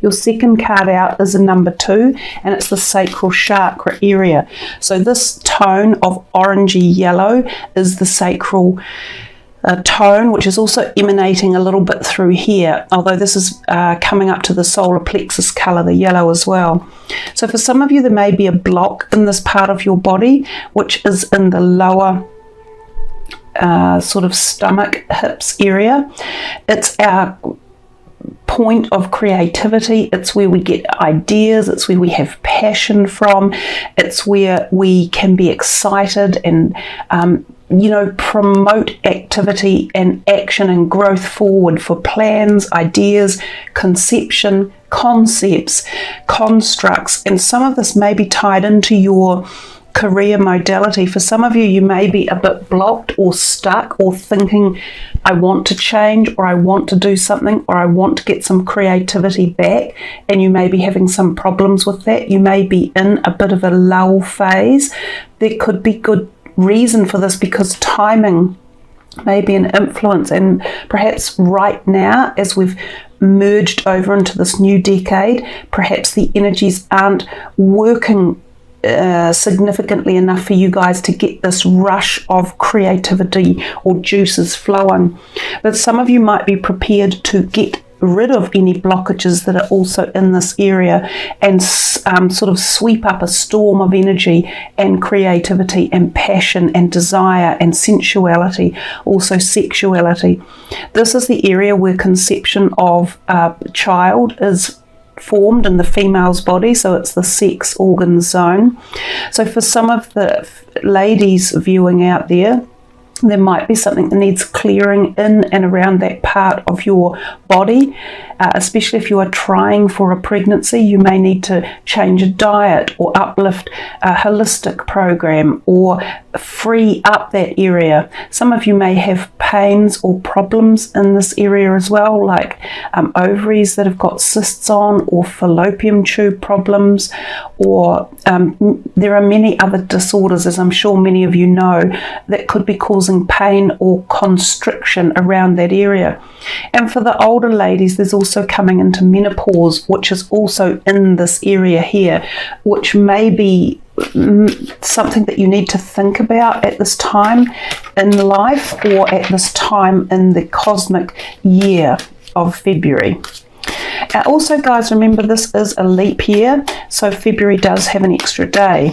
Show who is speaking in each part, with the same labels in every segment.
Speaker 1: Your second card out is a number 2, and it's the sacral chakra area. So this tone of orangey yellow is the sacral tone, which is also emanating a little bit through here, although this is coming up to the solar plexus colour, the yellow as well. So for some of you, there may be a block in this part of your body, which is in the lower sort of stomach, hips area. It's our point of creativity. It's where we get ideas. It's where we have passion from. It's where we can be excited and promote activity and action and growth forward for plans, ideas, conception, concepts, constructs. And some of this may be tied into your career modality. For some of you, you may be a bit blocked or stuck or thinking, I want to change, or I want to do something, or I want to get some creativity back, and you may be having some problems with that. You may be in a bit of a lull phase. There could be good reason for this, because timing may be an influence, and perhaps right now, as we've merged over into this new decade, perhaps the energies aren't working significantly enough for you guys to get this rush of creativity or juices flowing. But some of you might be prepared to get rid of any blockages that are also in this area and sort of sweep up a storm of energy and creativity and passion and desire and sensuality, also sexuality. This is the area where conception of a child is formed in the female's body, so it's the sex organ zone. So for some of the ladies viewing out there, there might be something that needs clearing in and around that part of your body, especially if you are trying for a pregnancy. You may need to change a diet or uplift a holistic program or free up that area. Some of you may have pains or problems in this area as well, like ovaries that have got cysts on, or fallopian tube problems, or there are many other disorders, as I'm sure many of you know, that could be causing pain or constriction around that area. And for the older ladies, there's also coming into menopause, which is also in this area here, which may be something that you need to think about at this time in life, or at this time in the cosmic year of February. Also, guys, remember this is a leap year, so February does have an extra day,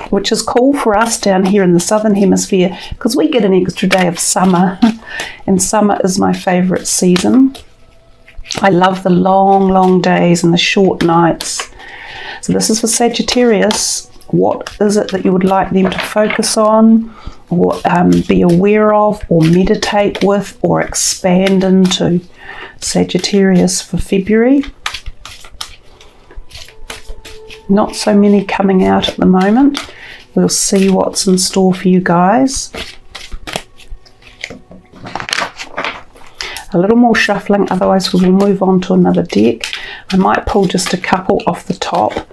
Speaker 1: which is cool for us down here in the southern hemisphere, because we get an extra day of summer, and summer is my favourite season. I love the long days and the short nights. So this is for Sagittarius. What is it that you would like them to focus on, or be aware of, or meditate with, or expand into? Sagittarius for February. Not so many coming out at the moment. We'll see what's in store for you guys. A little more shuffling, otherwise we will move on to another deck. I might pull just a couple off the top.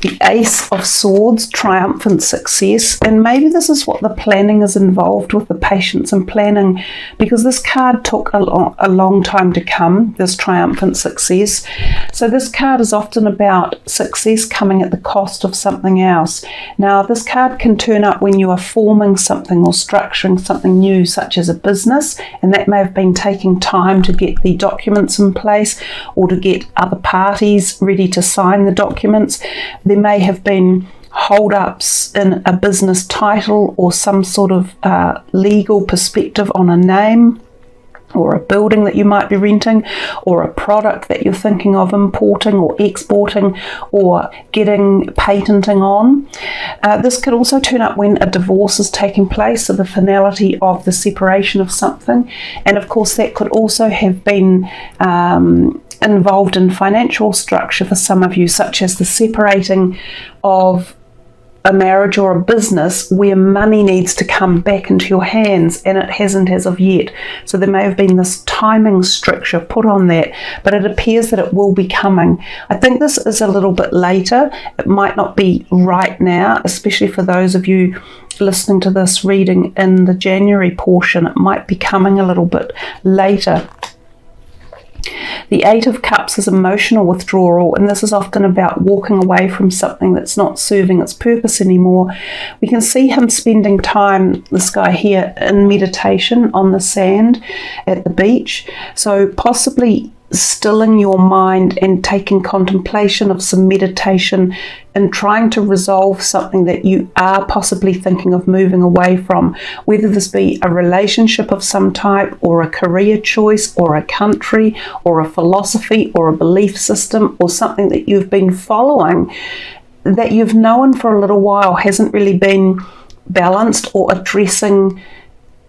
Speaker 1: The Ace of Swords, triumphant success, and maybe this is what the planning is involved with, the patience and planning, because this card took a long time to come, this triumphant success. So this card is often about success coming at the cost of something else. Now this card can turn up when you are forming something or structuring something new, such as a business, and that may have been taking time to get the documents in place or to get other parties ready to sign the documents. There may have been hold-ups in a business title or some sort of legal perspective on a name, or a building that you might be renting, or a product that you're thinking of importing or exporting or getting patenting on. This could also turn up when a divorce is taking place, so the finality of the separation of something. And of course that could also have been involved in financial structure for some of you, such as the separating of a marriage or a business where money needs to come back into your hands, and it hasn't as of yet. So there may have been this timing stricture put on that, but it appears that it will be coming. I think this is a little bit later. It might not be right now, especially for those of you listening to this reading in the January portion. It might be coming a little bit later. The Eight of Cups is emotional withdrawal, and this is often about walking away from something that's not serving its purpose anymore. We can see him spending time, this guy here, in meditation on the sand at the beach. So possibly stilling your mind and taking contemplation of some meditation and trying to resolve something that you are possibly thinking of moving away from, whether this be a relationship of some type, or a career choice, or a country, or a philosophy, or a belief system, or something that you've been following that you've known for a little while hasn't really been balanced or addressing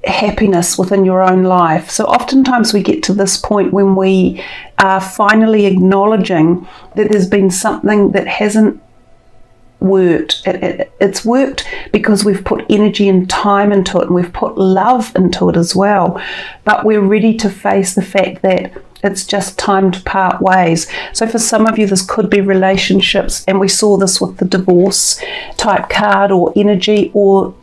Speaker 1: happiness within your own life. So oftentimes we get to this point when we are finally acknowledging that there's been something that hasn't worked. It's worked because we've put energy and time into it, and we've put love into it as well, but we're ready to face the fact that it's just time to part ways. So for some of you, this could be relationships, and we saw this with the divorce type card or energy, or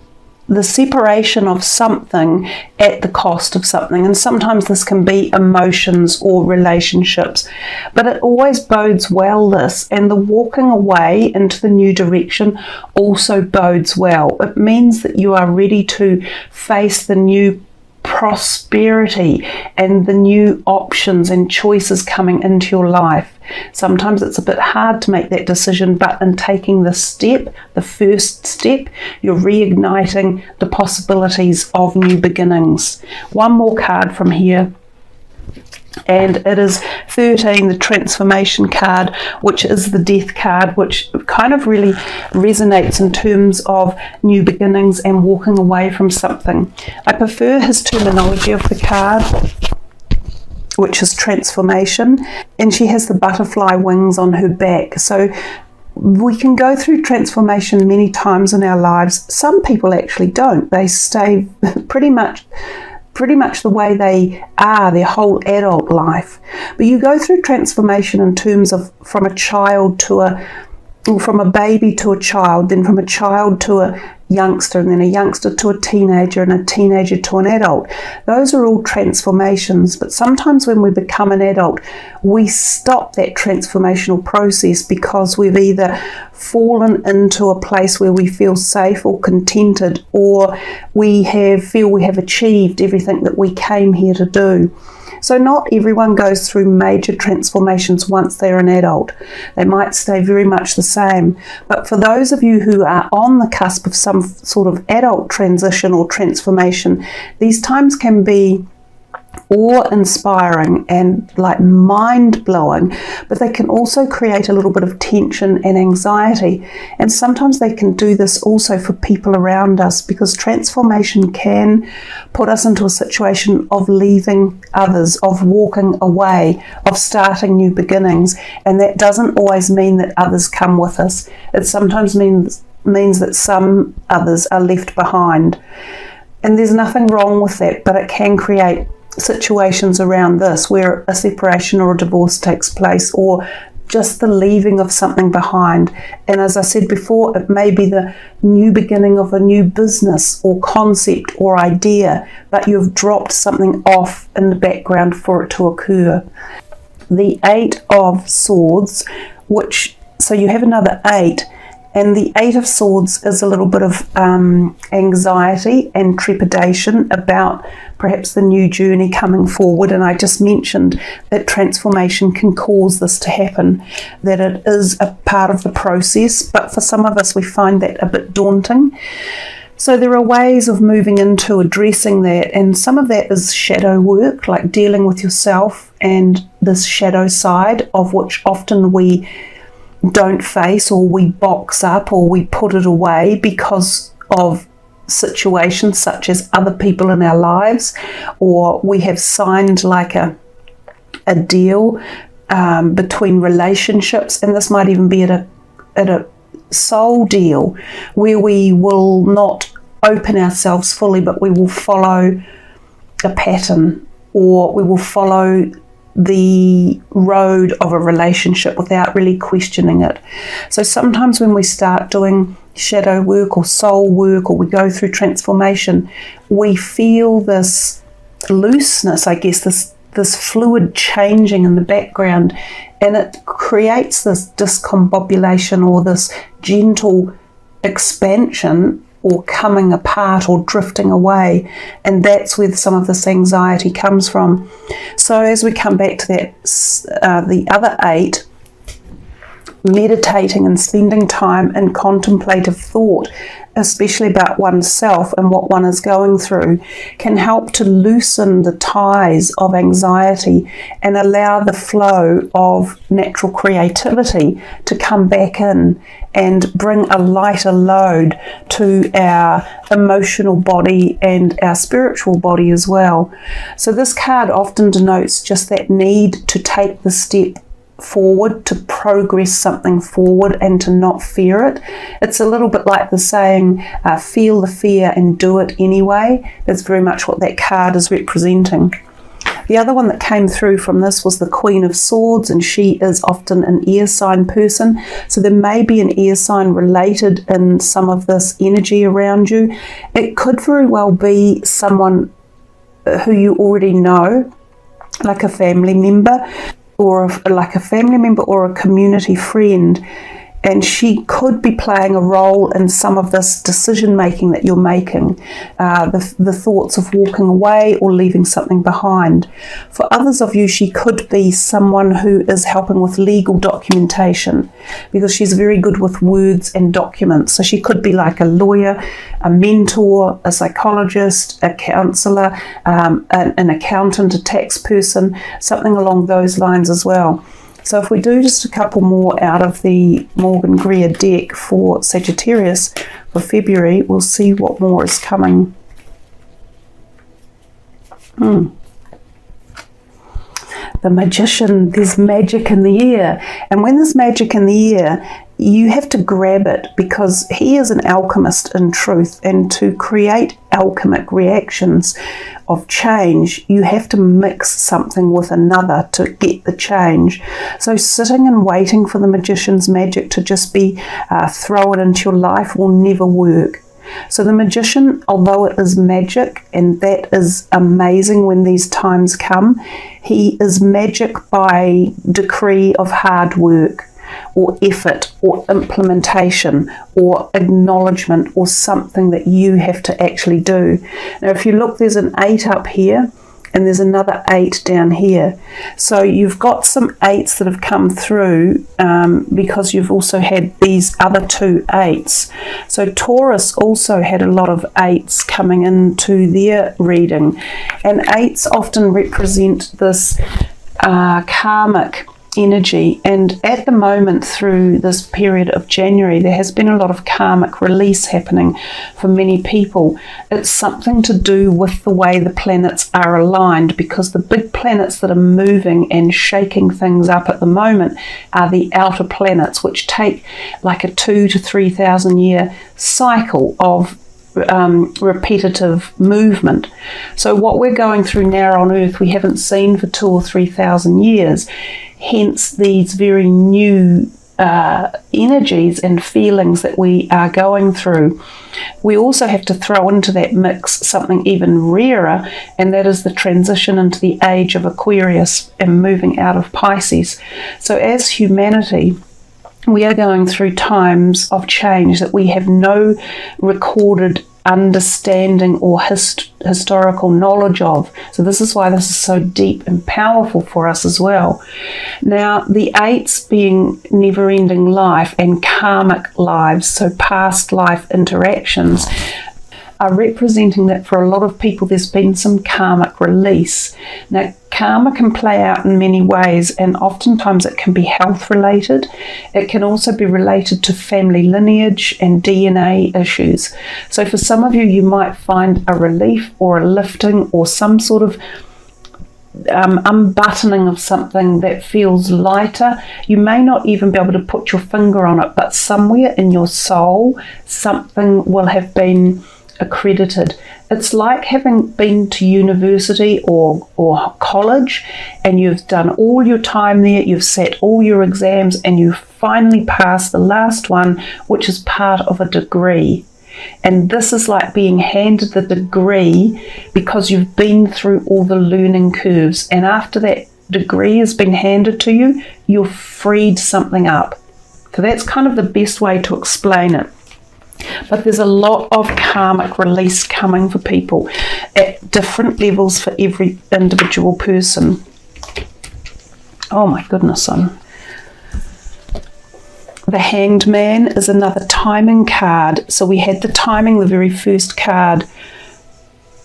Speaker 1: the separation of something at the cost of something. And sometimes this can be emotions or relationships, but it always bodes well, this. And the walking away into the new direction also bodes well. It means that you are ready to face the new prosperity and the new options and choices coming into your life. Sometimes it's a bit hard to make that decision, but in taking the step, the first step, you're reigniting the possibilities of new beginnings. One more card from here, and it is 13, the transformation card, which is the death card, which kind of really resonates in terms of new beginnings and walking away from something. I prefer his terminology of the card, which is transformation, and she has the butterfly wings on her back. So we can go through transformation many times in our lives. Some people actually don't. They stay pretty much the way they are their whole adult life. But you go through transformation in terms of from a baby to a child, then from a child to a youngster, and then a youngster to a teenager, and a teenager to an adult. Those are all transformations, but sometimes when we become an adult, we stop that transformational process because we've either fallen into a place where we feel safe or contented, or we feel we have achieved everything that we came here to do. So not everyone goes through major transformations once they're an adult. They might stay very much the same. But for those of you who are on the cusp of some sort of adult transition or transformation, these times can be awe-inspiring and like mind-blowing, but they can also create a little bit of tension and anxiety. And sometimes they can do this also for people around us, because transformation can put us into a situation of leaving others, of walking away, of starting new beginnings. And that doesn't always mean that others come with us. It sometimes means that some others are left behind. And there's nothing wrong with that, but it can create situations around this where a separation or a divorce takes place, or just the leaving of something behind. And as I said before, it may be the new beginning of a new business or concept or idea, but you've dropped something off in the background for it to occur. The Eight of Swords, so you have another 8, and the Eight of Swords is a little bit of anxiety and trepidation about perhaps the new journey coming forward. And I just mentioned that transformation can cause this to happen, that it is a part of the process, but for some of us we find that a bit daunting. So there are ways of moving into addressing that, and some of that is shadow work, like dealing with yourself and this shadow side, of which often we don't face, or we box up, or we put it away because of situations such as other people in our lives, or we have signed like a deal between relationships, and this might even be at a soul deal where we will not open ourselves fully, but we will follow a pattern, or we will follow the road of a relationship without really questioning it. So sometimes when we start doing shadow work or soul work, or we go through transformation, we feel this looseness, I guess, this fluid changing in the background, and it creates this discombobulation or this gentle expansion or coming apart or drifting away, and that's where some of this anxiety comes from. So as we come back to that, the other 8, meditating and spending time in contemplative thought, especially about oneself and what one is going through, can help to loosen the ties of anxiety and allow the flow of natural creativity to come back in and bring a lighter load to our emotional body and our spiritual body as well. So this card often denotes just that need to take the step forward, to progress something forward and to not fear it. It's a little bit like the saying, feel the fear and do it anyway. That's very much what that card is representing. The other one that came through from this was the Queen of Swords, and she is often an air sign person. So there may be an air sign related in some of this energy around you. It could very well be someone who you already know, like a family member, or a community friend, and she could be playing a role in some of this decision making that you're making, the thoughts of walking away or leaving something behind. For others of you, she could be someone who is helping with legal documentation, because she's very good with words and documents. So she could be like a lawyer, a mentor, a psychologist, a counsellor, an accountant, a tax person, something along those lines as well. So if we do just a couple more out of the Morgan Greer deck for Sagittarius for February, we'll see what more is coming. The Magician, there's magic in the air. And when there's magic in the air, you have to grab it, because he is an alchemist in truth, and to create alchemic reactions of change, you have to mix something with another to get the change. So sitting and waiting for the Magician's magic to just be thrown into your life will never work. So the Magician, although it is magic, and that is amazing when these times come, he is magic by decree of hard work, or effort, or implementation, or acknowledgement, or something that you have to actually do. Now if you look, there's an 8 up here, and there's another 8 down here. So you've got some 8s that have come through because you've also had these other 2 8s. So Taurus also had a lot of 8s coming into their reading, and 8s often represent this karmic energy, and at the moment through this period of January there has been a lot of karmic release happening for many people. It's something to do with the way the planets are aligned, because the big planets that are moving and shaking things up at the moment are the outer planets, which take like a 2,000 to 3,000 year cycle of repetitive movement. So what we're going through now on Earth we haven't seen for 2,000 or 3,000 years. Hence these very new energies and feelings that we are going through. We also have to throw into that mix something even rarer, and that is the transition into the age of Aquarius and moving out of Pisces. So as humanity, we are going through times of change that we have no recorded understanding or historical knowledge of. So this is why this is so deep and powerful for us as well. Now the 8s being never-ending life and karmic lives, so past life interactions, are representing that for a lot of people there's been some karmic release. Now karma can play out in many ways, and oftentimes it can be health related. It can also be related to family lineage and DNA issues. So for some of you, you might find a relief or a lifting or some sort of unbuttoning of something that feels lighter. You may not even be able to put your finger on it, but somewhere in your soul something will have been accredited. It's like having been to university or college, and you've done all your time there, you've sat all your exams, and you've finally passed the last one, which is part of a degree. And this is like being handed the degree because you've been through all the learning curves. And after that degree has been handed to you, you've freed something up. So that's kind of the best way to explain it. But there's a lot of karmic release coming for people at different levels for every individual person. Oh my goodness, the Hanged Man is another timing card. So we had the timing, the very first card,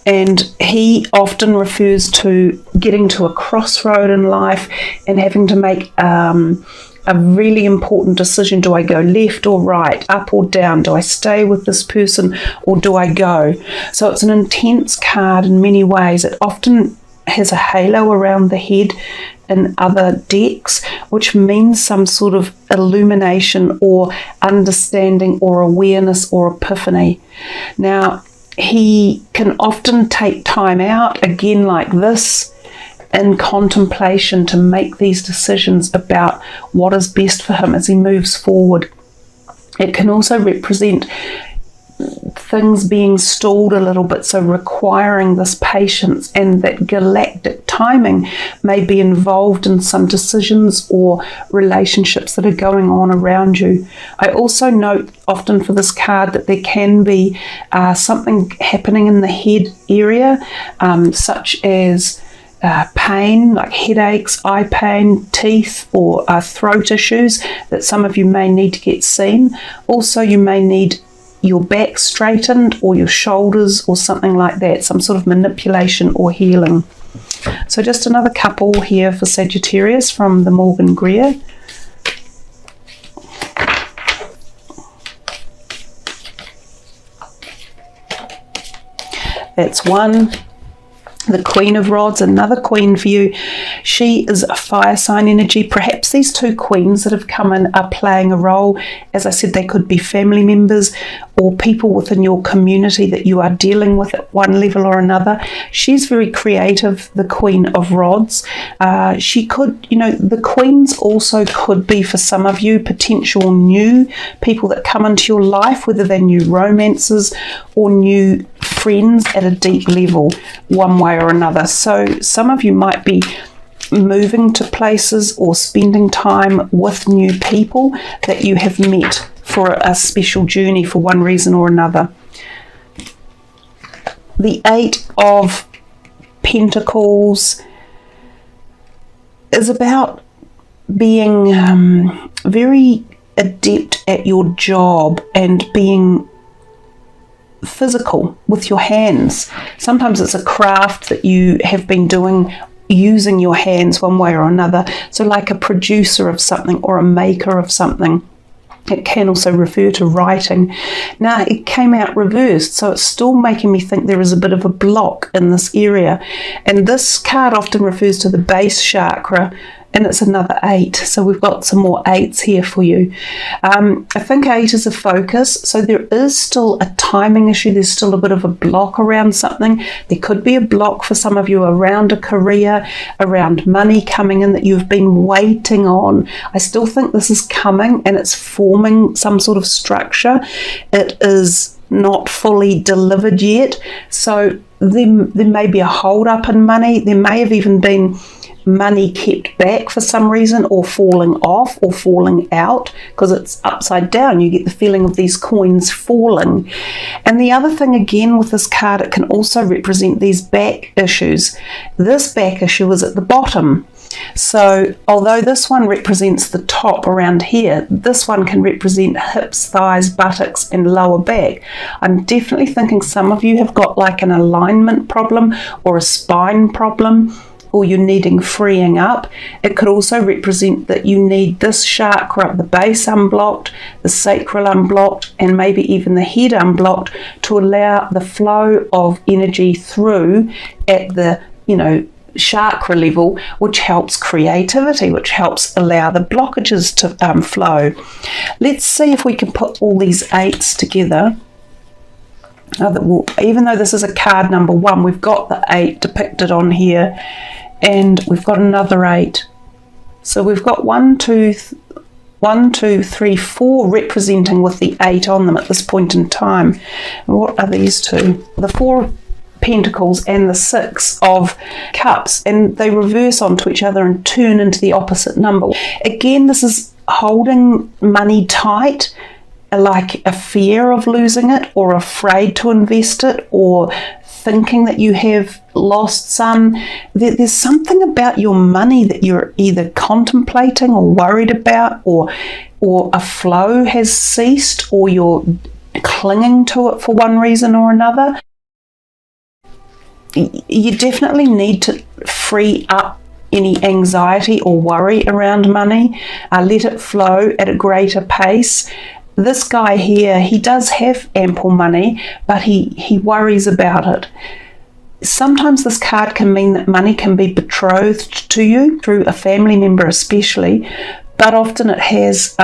Speaker 1: and he often refers to getting to a crossroad in life and having to make a really important decision. Do I go left or right, up or down? Do I stay with this person or do I go? So it's an intense card in many ways. It often has a halo around the head in other decks, which means some sort of illumination or understanding or awareness or epiphany. Now, he can often take time out, again like this, in contemplation to make these decisions about what is best for him as he moves forward. It can also represent things being stalled a little bit, so requiring this patience, and that galactic timing may be involved in some decisions or relationships that are going on around you. I also note often for this card that there can be something happening in the head area, such as pain, like headaches, eye pain, teeth, or throat issues that some of you may need to get seen. Also, you may need your back straightened or your shoulders or something like that, some sort of manipulation or healing. So just another couple here for Sagittarius from the Morgan Greer. That's one. The Queen of Rods, another queen for you. She is a fire sign energy. Perhaps these two queens that have come in are playing a role. As I said, they could be family members or people within your community that you are dealing with at one level or another. She's very creative, the Queen of Rods. She could, the queens also could be for some of you potential new people that come into your life, whether they're new romances or new friends at a deep level, one way or another. So some of you might be moving to places or spending time with new people that you have met for a special journey for one reason or another. The Eight of Pentacles is about being very adept at your job and being physical with your hands. Sometimes it's a craft that you have been doing using your hands one way or another. So like a producer of something or a maker of something. It can also refer to writing. Now, it came out reversed, so it's still making me think there is a bit of a block in this area. And this card often refers to the base chakra, and it's another 8. So we've got some more 8s here for you. I think 8 is a focus, so there is still a timing issue. There's still a bit of a block around something. There could be a block for some of you around a career, around money coming in that you've been waiting on. I still think this is coming and it's forming some sort of structure. It is not fully delivered yet. So there may be a hold up in money. There may have even been money kept back for some reason, or falling off or falling out because it's upside down. You get the feeling of these coins falling. And the other thing again with this card, it can also represent these back issues. This back issue is at the bottom. So although this one represents the top around here, this one can represent hips, thighs, buttocks and lower back. I'm definitely thinking some of you have got like an alignment problem or a spine problem, or you're needing freeing up. It could also represent that you need this chakra at the base unblocked, the sacral unblocked, and maybe even the head unblocked to allow the flow of energy through at the, chakra level, which helps creativity, which helps allow the blockages to flow. Let's see if we can put all these 8s together. Even though this is a card number 1, we've got the 8 depicted on here, and we've got another 8. So we've got 1, 2, 1, 2, 3, 4 representing with the 8 on them at this point in time. And what are these two? The 4 of Pentacles and the 6 of Cups, and they reverse onto each other and turn into the opposite number. Again, this is holding money tight, like a fear of losing it, or afraid to invest it, or thinking that you have lost some. There's something about your money that you're either contemplating or worried about, or a flow has ceased, or you're clinging to it for one reason or another. You definitely need to free up any anxiety or worry around money. Let it flow at a greater pace. This guy here, he does have ample money, but he worries about it. Sometimes this card can mean that money can be betrothed to you through a family member especially, but often it has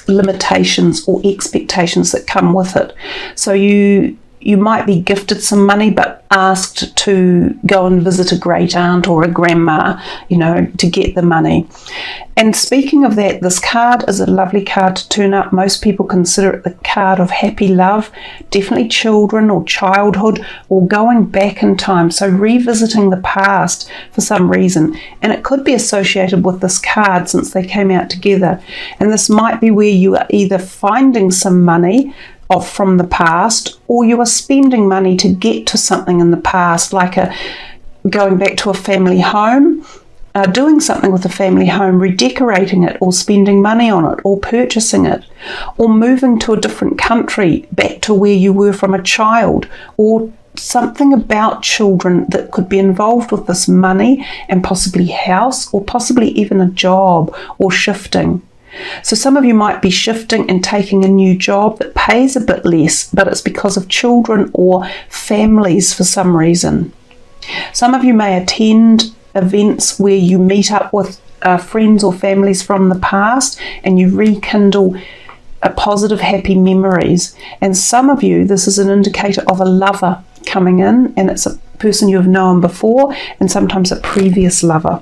Speaker 1: limitations or expectations that come with it. So you might be gifted some money but asked to go and visit a great aunt or a grandma, to get the money. And speaking of that, this card is a lovely card to turn up. Most people consider it the card of happy love, definitely children or childhood, or going back in time, so revisiting the past for some reason. And it could be associated with this card since they came out together. And this might be where you are either finding some money from the past, or you are spending money to get to something in the past, like going back to a family home, doing something with the family home, redecorating it, or spending money on it, or purchasing it, or moving to a different country back to where you were from a child, or something about children that could be involved with this money and possibly house, or possibly even a job, or shifting. So some of you might be shifting and taking a new job that pays a bit less, but it's because of children or families for some reason. Some of you may attend events where you meet up with friends or families from the past and you rekindle positive, happy memories. And some of you, this is an indicator of a lover coming in, and it's a person you have known before and sometimes a previous lover.